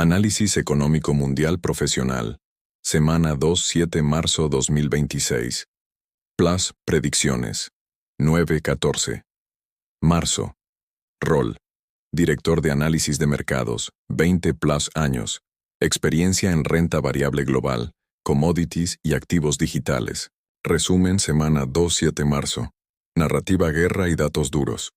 Análisis Económico Mundial Profesional. Semana 2-7 marzo 2026. Plus Predicciones. 9-14. Marzo. Rol. Director de Análisis de Mercados, 20 plus años. Experiencia en renta variable global, commodities y activos digitales. Resumen semana 2-7 marzo. Narrativa guerra y datos duros.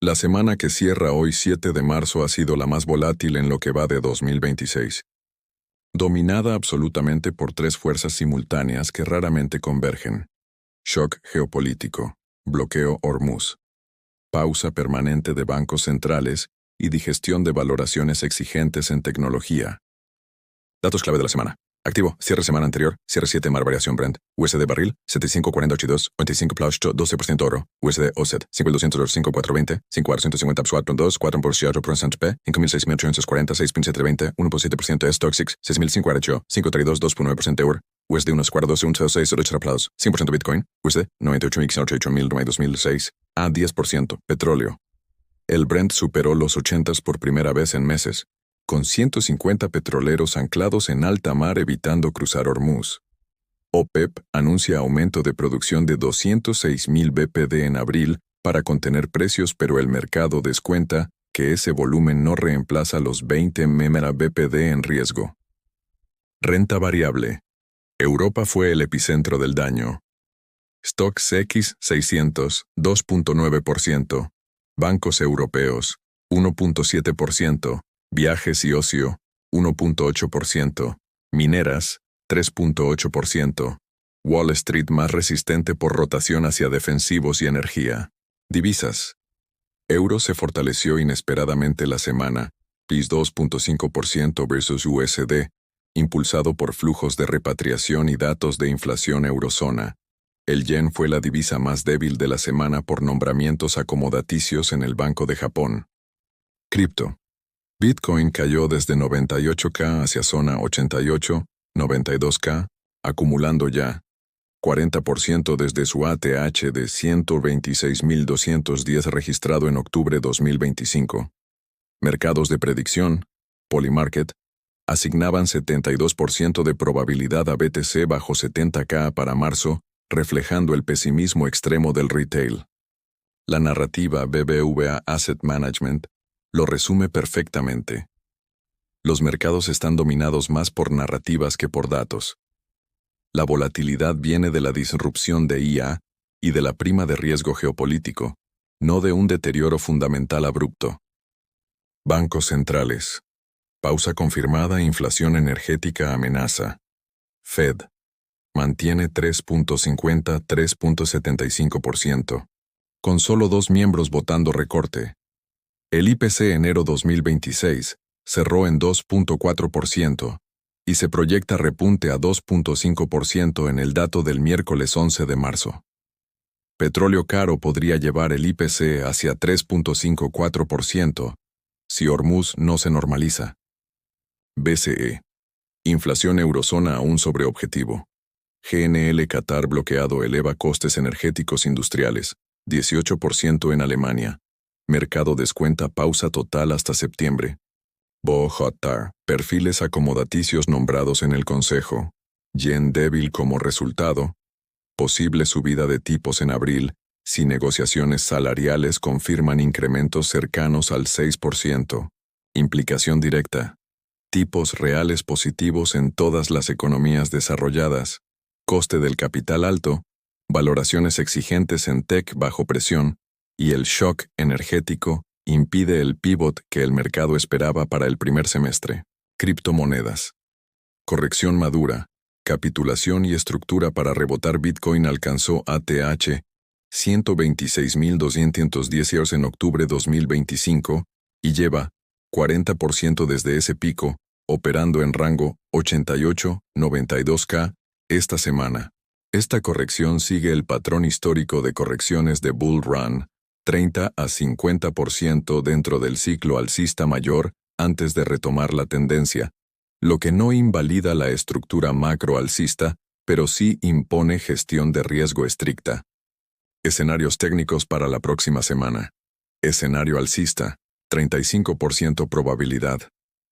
La semana que cierra hoy 7 de marzo ha sido la más volátil en lo que va de 2026. Dominada absolutamente por tres fuerzas simultáneas que raramente convergen. Shock geopolítico, bloqueo Hormuz, pausa permanente de bancos centrales y digestión de valoraciones exigentes en tecnología. Datos clave de la semana. Activo, cierre semana anterior, cierre 7 mar variación Brent, USD barril, 75.4082, 25 plus 12% oro, USD OSET, 5.200 5.420, 5.450 2, 4% P, 5.6.840, 6.720, 1.7% Stoxx, 6.548, 5.32, 2.9% EUR, USD 1.12, 1.06, plus, 100% Bitcoin, USD 98.008.000, a 10%, petróleo. El Brent superó los 80s por primera vez en meses, con 150 petroleros anclados en alta mar evitando cruzar Hormuz. OPEP anuncia aumento de producción de 206.000 BPD en abril para contener precios, pero el mercado descuenta que ese volumen no reemplaza los 20 BPD en riesgo. Renta variable. Europa fue el epicentro del daño. Stoxx 600, 2.9%. Bancos europeos, 1.7%. Viajes y ocio, 1.8%. Mineras, 3.8%. Wall Street más resistente por rotación hacia defensivos y energía. Divisas. Euro se fortaleció inesperadamente la semana, PIS 2.5% versus USD, impulsado por flujos de repatriación y datos de inflación eurozona. El yen fue la divisa más débil de la semana por nombramientos acomodaticios en el Banco de Japón. Cripto. Bitcoin cayó desde 98K hacia zona 88, 92K, acumulando ya 40% desde su ATH de 126.210 registrado en octubre 2025. Mercados de predicción, Polymarket, asignaban 72% de probabilidad a BTC bajo 70K para marzo, reflejando el pesimismo extremo del retail. La narrativa BBVA Asset Management lo resume perfectamente. Los mercados están dominados más por narrativas que por datos. La volatilidad viene de la disrupción de IA y de la prima de riesgo geopolítico, no de un deterioro fundamental abrupto. Bancos centrales. Pausa confirmada, inflación energética amenaza. Fed. Mantiene 3.50-3.75%. Con solo 2 miembros votando recorte. El IPC enero 2026 cerró en 2.4% y se proyecta repunte a 2.5% en el dato del miércoles 11 de marzo. Petróleo caro podría llevar el IPC hacia 3.54% si Hormuz no se normaliza. BCE. Inflación eurozona aún sobre objetivo. GNL Qatar bloqueado eleva costes energéticos industriales, 18% en Alemania. Mercado descuenta pausa total hasta septiembre. Bogotá, perfiles acomodaticios nombrados en el Consejo. Yen débil como resultado. Posible subida de tipos en abril, si negociaciones salariales confirman incrementos cercanos al 6%. Implicación directa. Tipos reales positivos en todas las economías desarrolladas. Coste del capital alto. Valoraciones exigentes en tech bajo presión. Y el shock energético impide el pivot que el mercado esperaba para el primer semestre. Criptomonedas. Corrección madura. Capitulación y estructura para rebotar. Bitcoin alcanzó ATH 126.210 en octubre 2025 y lleva 40% desde ese pico, operando en rango 88-92K esta semana. Esta corrección sigue el patrón histórico de correcciones de Bull Run, 30 a 50% dentro del ciclo alcista mayor antes de retomar la tendencia, lo que no invalida la estructura macro alcista, pero sí impone gestión de riesgo estricta. Escenarios técnicos para la próxima semana. Escenario alcista, 35% probabilidad.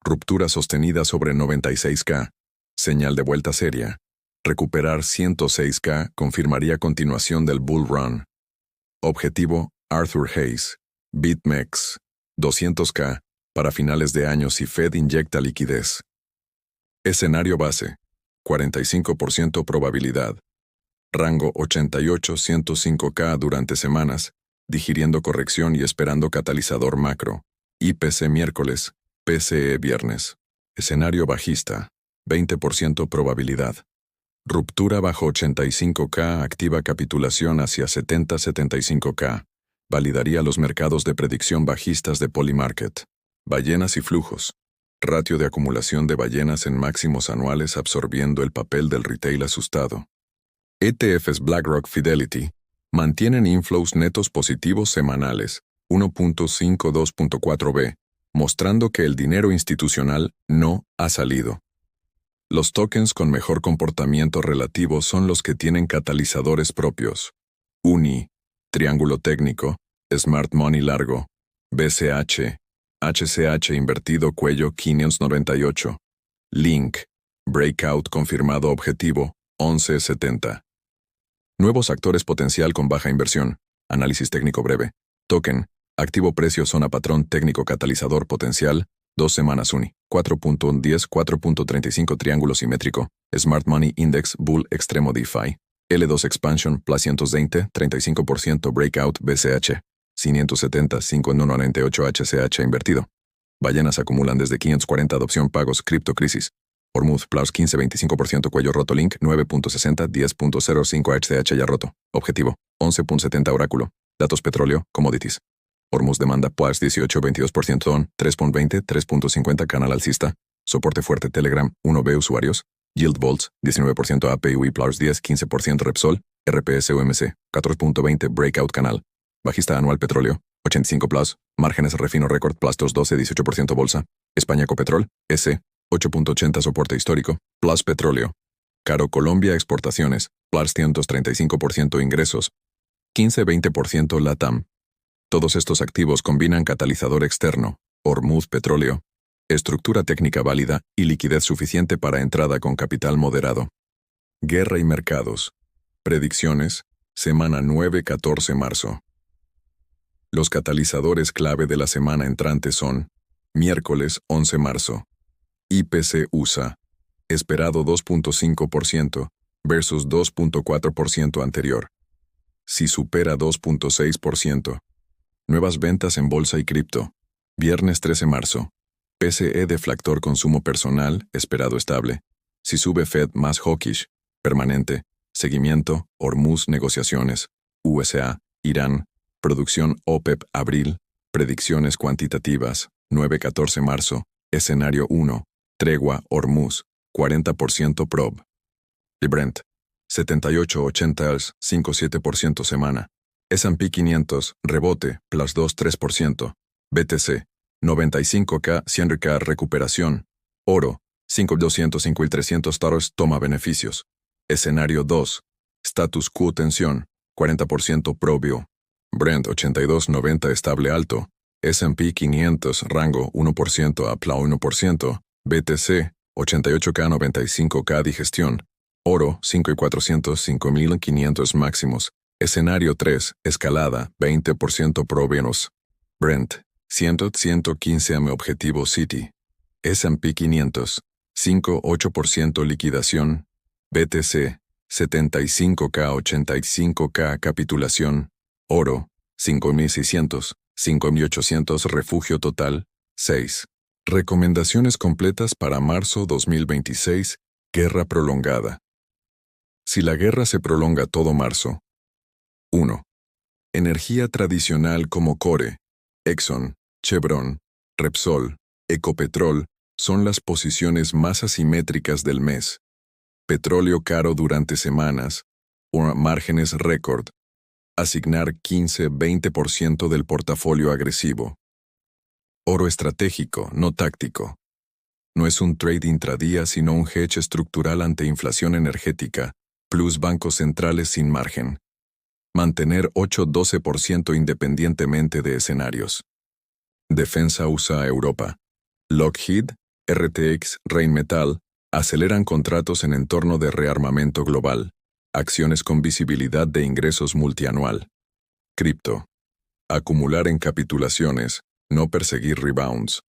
Ruptura sostenida sobre 96K. Señal de vuelta seria. Recuperar 106K confirmaría continuación del bull run. Objetivo, Arthur Hayes. BitMEX. 200K. Para finales de año si Fed inyecta liquidez. Escenario base. 45% probabilidad. Rango 88-105K durante semanas, digiriendo corrección y esperando catalizador macro. IPC miércoles, PCE viernes. Escenario bajista. 20% probabilidad. Ruptura bajo 85K activa capitulación hacia 70-75K. Validaría los mercados de predicción bajistas de Polymarket. Ballenas y flujos. Ratio de acumulación de ballenas en máximos anuales absorbiendo el papel del retail asustado. ETFs BlackRock Fidelity mantienen inflows netos positivos semanales, 1.52.4b, mostrando que el dinero institucional no ha salido. Los tokens con mejor comportamiento relativo son los que tienen catalizadores propios. UNI, Triángulo Técnico, Smart Money Largo, BCH, HCH invertido cuello 598. Link, Breakout confirmado objetivo, 11.70. Nuevos actores potencial con baja inversión. Análisis técnico breve. Token, activo precio zona patrón técnico catalizador potencial, 2 semanas UNI, 4.10, 4.35 triángulo simétrico, Smart Money Index Bull extremo DeFi, L2 Expansion plus 120, 35% Breakout BCH, 570, 5.98 HCH invertido. Ballenas acumulan desde 540 adopción pagos criptocrisis. Hormuz plus 15, 25% cuello roto link 9.60, 10.05 HCH ya roto. Objetivo, 11.70 oráculo. Datos petróleo, commodities. Hormuz demanda plus 18, 22% on, 3.20, 3.50 canal alcista. Soporte fuerte Telegram, 1B usuarios. Yield Volts, 19% API plus 10, 15% Repsol. RPS UMC, 14.20 breakout canal. Bajista anual petróleo, 85 plus. Márgenes refino record plus 212, 18% bolsa. España Ecopetrol, S. 8.80 soporte histórico, plus petróleo. Caro Colombia exportaciones, plus 135% ingresos, 15-20% LATAM. Todos estos activos combinan catalizador externo, Hormuz petróleo, estructura técnica válida y liquidez suficiente para entrada con capital moderado. Guerra y mercados. Predicciones, semana 9-14 marzo. Los catalizadores clave de la semana entrante son, miércoles 11 marzo. IPC USA, esperado 2.5% versus 2.4% anterior. Si supera 2.6%. Nuevas ventas en bolsa y cripto. Viernes 13 marzo. PCE deflactor consumo personal, esperado estable. Si sube Fed más hawkish, permanente. Seguimiento, Hormuz negociaciones. USA, Irán. Producción OPEP abril. Predicciones cuantitativas. 9-14 marzo. Escenario 1. Tregua, Hormuz, 40% prob. El Brent, 78-80 als, 5-7% semana. S&P 500, rebote, plus 2-3%. BTC, 95K, 100K, recuperación. Oro, 5.205 y 300 taros, toma beneficios. Escenario 2. Status quo tensión, 40% probio. Brent, 82-90 estable alto. S&P 500, rango, 1% a 1%. BTC, 88K 95K digestión. Oro, 5.400, 5.500 máximos. Escenario 3, escalada, 20% pro menos. Brent, 100-115 am objetivo City. S&P 500, 5-8% liquidación. BTC, 75K 85K capitulación. Oro, 5.600, 5.800 refugio total, 6. Recomendaciones completas para marzo 2026, guerra prolongada. Si la guerra se prolonga todo marzo. 1. Energía tradicional como Core, Exxon, Chevron, Repsol, Ecopetrol son las posiciones más asimétricas del mes. Petróleo caro durante semanas, o márgenes récord. Asignar 15-20% del portafolio agresivo. Oro estratégico, no táctico. No es un trade intradía sino un hedge estructural ante inflación energética, plus bancos centrales sin margen. Mantener 8-12% independientemente de escenarios. Defensa USA Europa. Lockheed, RTX, Rheinmetall, aceleran contratos en entorno de rearmamento global, acciones con visibilidad de ingresos multianual. Cripto. Acumular en capitulaciones, no perseguir rebounds.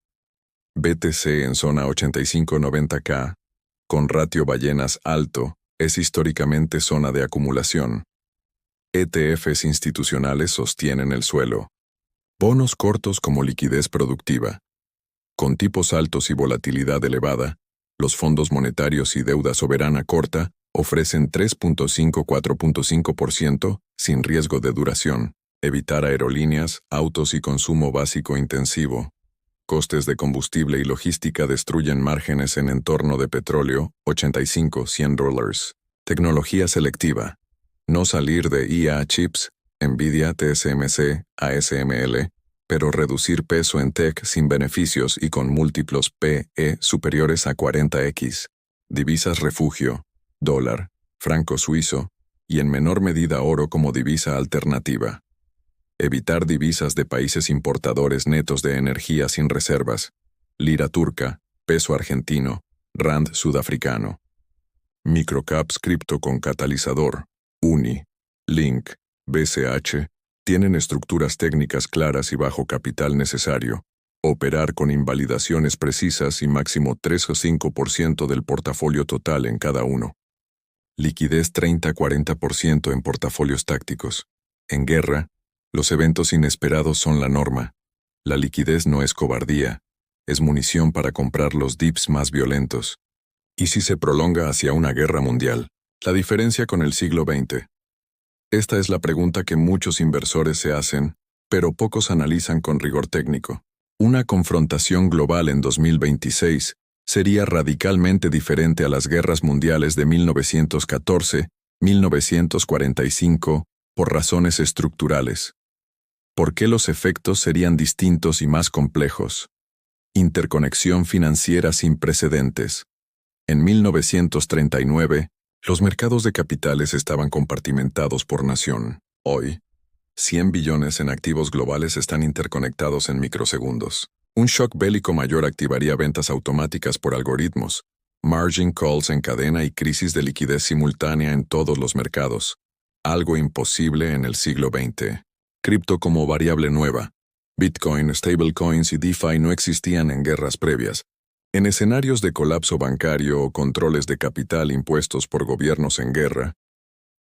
BTC en zona 85-90K, con ratio ballenas alto, es históricamente zona de acumulación. ETFs institucionales sostienen el suelo. Bonos cortos como liquidez productiva. Con tipos altos y volatilidad elevada, los fondos monetarios y deuda soberana corta ofrecen 3.5-4.5% sin riesgo de duración. Evitar aerolíneas, autos y consumo básico intensivo. Costes de combustible y logística destruyen márgenes en entorno de petróleo, $85-100. Tecnología selectiva. No salir de IA chips, Nvidia, TSMC, ASML, pero reducir peso en tech sin beneficios y con múltiplos PE superiores a 40x. Divisas refugio, dólar, franco suizo, y en menor medida oro como divisa alternativa. Evitar divisas de países importadores netos de energía sin reservas. Lira turca, peso argentino, rand sudafricano. Microcaps cripto con catalizador, UNI, Link, BCH, tienen estructuras técnicas claras y bajo capital necesario. Operar con invalidaciones precisas y máximo 3 o 5% del portafolio total en cada uno. Liquidez 30-40% en portafolios tácticos. En guerra, los eventos inesperados son la norma. La liquidez no es cobardía, es munición para comprar los dips más violentos. ¿Y si se prolonga hacia una guerra mundial? La diferencia con el siglo XX. Esta es la pregunta que muchos inversores se hacen, pero pocos analizan con rigor técnico. Una confrontación global en 2026 sería radicalmente diferente a las guerras mundiales de 1914, 1945, por razones estructurales. ¿Por qué los efectos serían distintos y más complejos? Interconexión financiera sin precedentes. En 1939, los mercados de capitales estaban compartimentados por nación. Hoy, 100 billones en activos globales están interconectados en microsegundos. Un shock bélico mayor activaría ventas automáticas por algoritmos, margin calls en cadena y crisis de liquidez simultánea en todos los mercados. Algo imposible en el siglo XX. Cripto como variable nueva. Bitcoin, stablecoins y DeFi no existían en guerras previas. En escenarios de colapso bancario o controles de capital impuestos por gobiernos en guerra,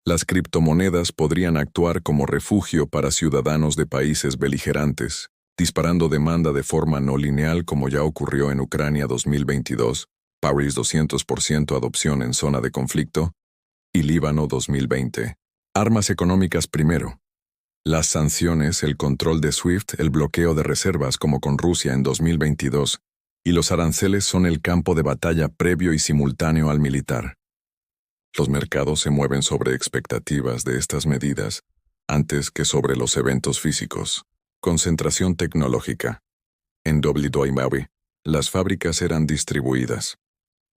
las criptomonedas podrían actuar como refugio para ciudadanos de países beligerantes, disparando demanda de forma no lineal como ya ocurrió en Ucrania 2022, París 200% adopción en zona de conflicto, y Líbano 2020. Armas económicas primero. Las sanciones, el control de SWIFT, el bloqueo de reservas como con Rusia en 2022, y los aranceles son el campo de batalla previo y simultáneo al militar. Los mercados se mueven sobre expectativas de estas medidas antes que sobre los eventos físicos. Concentración tecnológica. En WIMAWI, las fábricas eran distribuidas.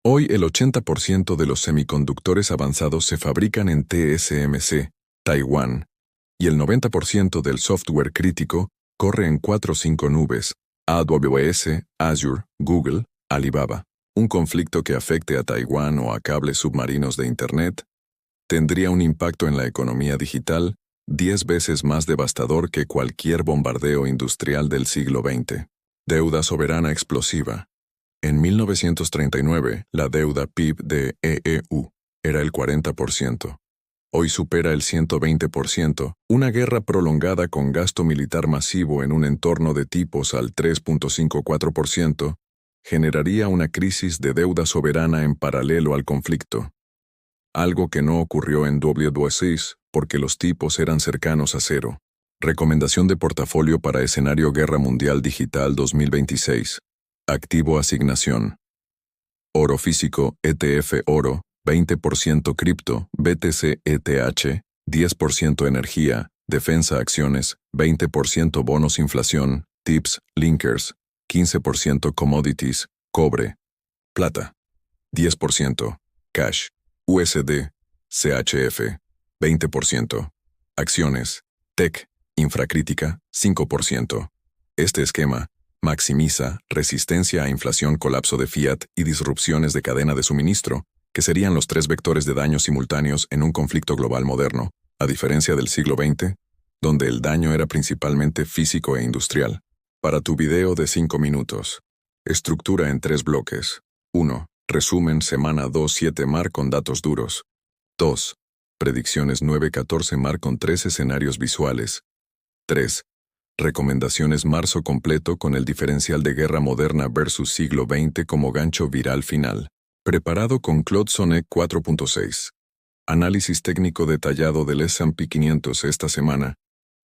Hoy el 80% de los semiconductores avanzados se fabrican en TSMC, Taiwán, y el 90% del software crítico corre en 4 o 5 nubes, AWS, Azure, Google, Alibaba. Un conflicto que afecte a Taiwán o a cables submarinos de Internet tendría un impacto en la economía digital 10 veces más devastador que cualquier bombardeo industrial del siglo XX. Deuda soberana explosiva. En 1939, la deuda PIB de EEU era el 40%. Hoy supera el 120%, una guerra prolongada con gasto militar masivo en un entorno de tipos al 3.54%, generaría una crisis de deuda soberana en paralelo al conflicto. Algo que no ocurrió en W6 porque los tipos eran cercanos a cero. Recomendación de portafolio para escenario Guerra Mundial Digital 2026. Activo asignación. Oro físico, ETF oro, 20% cripto, BTC ETH, 10% energía, defensa acciones, 20% bonos inflación, tips, linkers, 15% commodities, cobre, plata, 10%, cash, USD, CHF, 20%, acciones, tech, infracrítica, 5%. Este esquema, maximiza resistencia a inflación, colapso de fiat y disrupciones de cadena de suministro, que serían los tres vectores de daño simultáneos en un conflicto global moderno, a diferencia del siglo XX, donde el daño era principalmente físico e industrial. Para tu video de 5 minutos. Estructura en 3 bloques. 1. Resumen semana 2-7 mar con datos duros. 2. Predicciones 9-14 mar con 3 escenarios visuales. 3. Recomendaciones marzo completo con el diferencial de guerra moderna versus siglo XX como gancho viral final. Preparado con Claude Sonnet 4.6. Análisis técnico detallado del S&P 500 esta semana.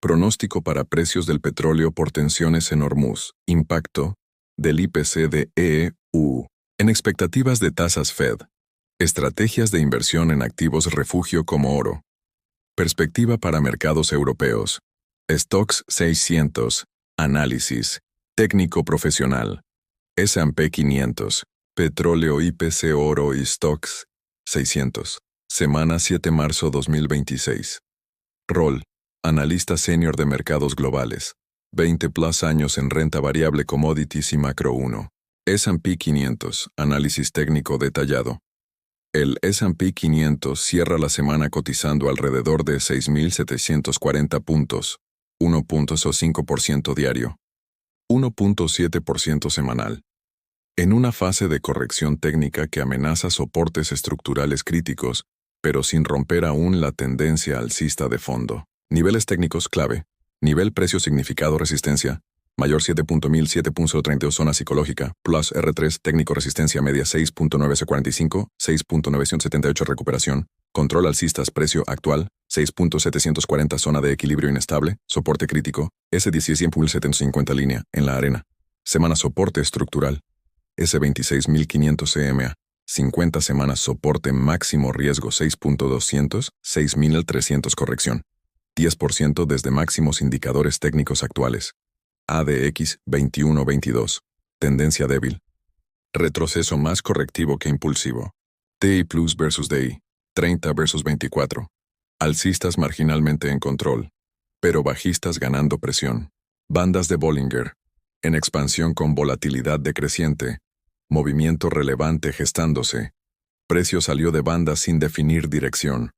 Pronóstico para precios del petróleo por tensiones en Hormuz. Impacto del IPC de EU. En expectativas de tasas Fed. Estrategias de inversión en activos refugio como oro. Perspectiva para mercados europeos. Stocks 600. Análisis técnico profesional. S&P 500. Petróleo, IPC, oro y Stocks 600. Semana 7 marzo 2026. Rol. Analista senior de mercados globales. 20+ años en renta variable, commodities y macro 1. S&P 500. Análisis técnico detallado. El S&P 500 cierra la semana cotizando alrededor de 6.740 puntos. 1.05% diario. 1.7% semanal. En una fase de corrección técnica que amenaza soportes estructurales críticos, pero sin romper aún la tendencia alcista de fondo. Niveles técnicos clave. Nivel precio significado resistencia. Mayor 7.1000, 7.032 zona psicológica. Plus R3 técnico resistencia media 6.945, 6.978 recuperación. Control alcistas precio actual. 6.740 zona de equilibrio inestable. Soporte crítico. S16.750 línea en la arena. Semana soporte estructural. S26.500 EMA. 50 semanas soporte máximo riesgo 6.200, 6.300 corrección. 10% desde máximos indicadores técnicos actuales. ADX 21-22. Tendencia débil. Retroceso más correctivo que impulsivo. TI Plus versus DI. 30 versus 24. Alcistas marginalmente en control, pero bajistas ganando presión. Bandas de Bollinger. En expansión con volatilidad decreciente. Movimiento relevante gestándose. Precio salió de banda sin definir dirección.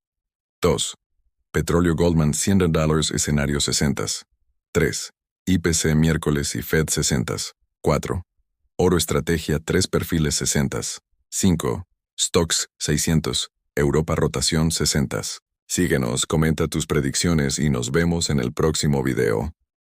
2. Petróleo Goldman $100 escenario 60. 3. IPC miércoles y Fed 60. 4. Oro estrategia 3 perfiles 60. 5. Stocks 600. Europa rotación 60. Síguenos, comenta tus predicciones y nos vemos en el próximo video.